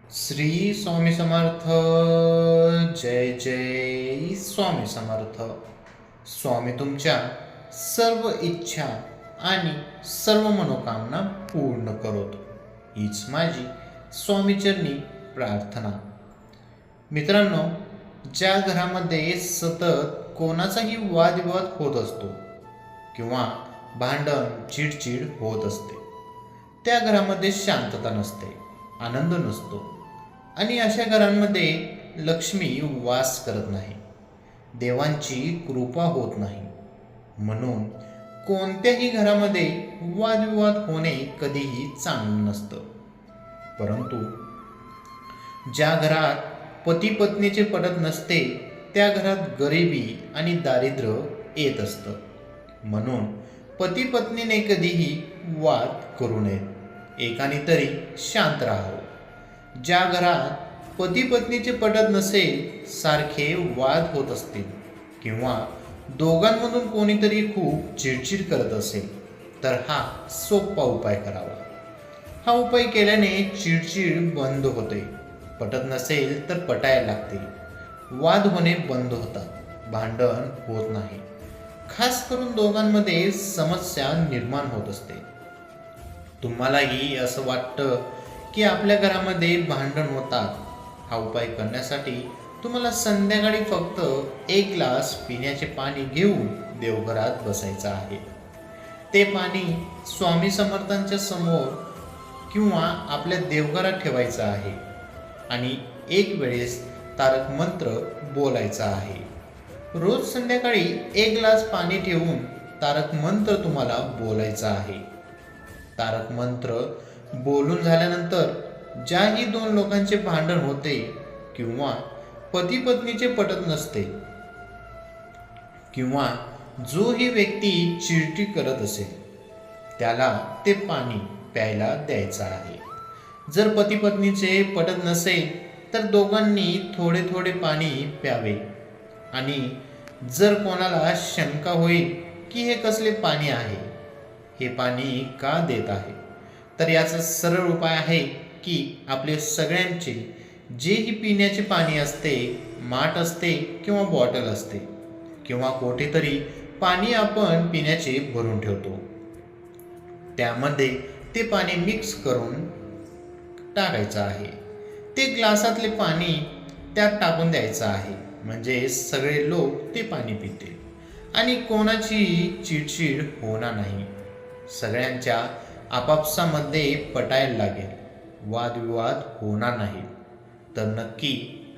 श्री स्वामी समर्थ. जय जय स्वामी समर्थ. स्वामी तुमच्या सर्व इच्छा आणि सर्व मनोकामना पूर्ण करोत, हीच माझी स्वामीचरणी प्रार्थना. मित्रांनो, ज्या घरामध्ये सतत कोणाचाही वादविवाद होत असतो किंवा भांडण चिडचिड होत असते, त्या घरामध्ये शांतता नसते, आनंद नसतो आणि अशा घरांमध्ये लक्ष्मी वास करत नाही, देवांची कृपा होत नाही. म्हणून कोणत्याही घरामध्ये वादविवाद होणे कधीही चांगलं नसतं. परंतु ज्या घरात पती पत्नीचे पटत नसते, त्या घरात गरिबी आणि दारिद्र्य येत असतं. म्हणून पती पत्नीने कधीही वाद करू नयेत, एकाने तरी शांत राहावं. ज्या घरात पती पत्नीचे पटत नसेल, सारखे वाद होत असतील किंवा दोघांमधून कोणीतरी खूप चिडचिड करत असेल, तर हा सोपा उपाय करावा. हा उपाय केल्याने चिडचिड बंद होते, पटत नसेल तर पटायला लागते, वाद होणे बंद होतात, भांडण होत नाही. खास करून दोघांमध्ये समस्या निर्माण होत असते. तुम्हालाही असं वाटतं की आपल्या घरामध्ये भांडण होतात. हा उपाय करण्यासाठी तुम्हाला संध्याकाळी फक्त 1 ग्लास पिण्याचे पाणी घेऊन देवघरात बसायचं आहे. ते पाणी स्वामी समर्थांच्या समोर किंवा आपल्या देवघरात ठेवायचं आहे आणि एक वेळेस तारक मंत्र बोलायचा आहे. रोज संध्याकाळी 1 ग्लास पाणी ठेवून तारक मंत्र तुम्हाला बोलायचा आहे. तारक मंत्र बोलून झाल्यानंतर ज्याही 2 लोकांचे भांडण होते किंवा पती पत्नीचे पटत नसते किंवा जो ही व्यक्ती चिडचिड करत असेल, त्याला ते पाणी प्यायला द्यायचं आहे. जर पती पत्नीचे पटत नसेल तर दोघांनी थोडे थोडे पाणी प्यावे. आणि जर कोणाला शंका होईल की हे कसले पाणी आहे, हे पाणी का देत आहे, तर याचा सरळ उपाय आहे की आपले सगळ्यांचे जेही पिण्याचे पाणी असते, माठ असते किंवा बॉटल असते किंवा कुठेतरी पाणी आपण पिण्याचे भरून ठेवतो, त्यामध्ये ते पाणी मिक्स करून टाकायचं आहे. ते ग्लासातले पाणी त्यात टाकून द्यायचं आहे, म्हणजे सगळे लोक ते पाणी पितील आणि कोणाची चिडचिड होणार नाही. सगळ्यांच्या आपापसामध्ये पटायला लागेल, वादविवाद होणार नाही. तर नक्की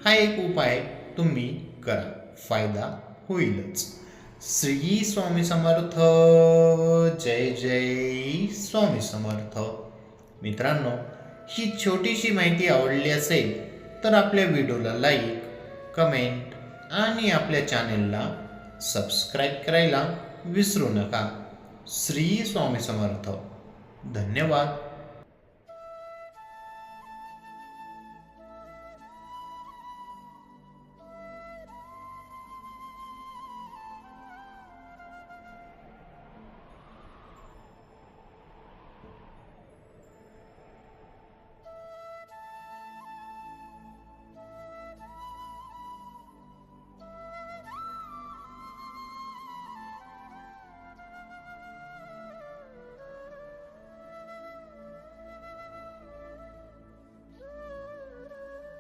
हा एक उपाय तुम्ही करा, फायदा होईलच. श्री स्वामी समर्थ. जय जय स्वामी समर्थ. मित्रांनो, ही छोटीशी माहिती आवडली असेल तर आपल्या व्हिडिओला लाईक, कमेंट आणि आपल्या चॅनेलला सबस्क्राईब करायला विसरू नका. श्री स्वामी समर्थ. धन्यवाद.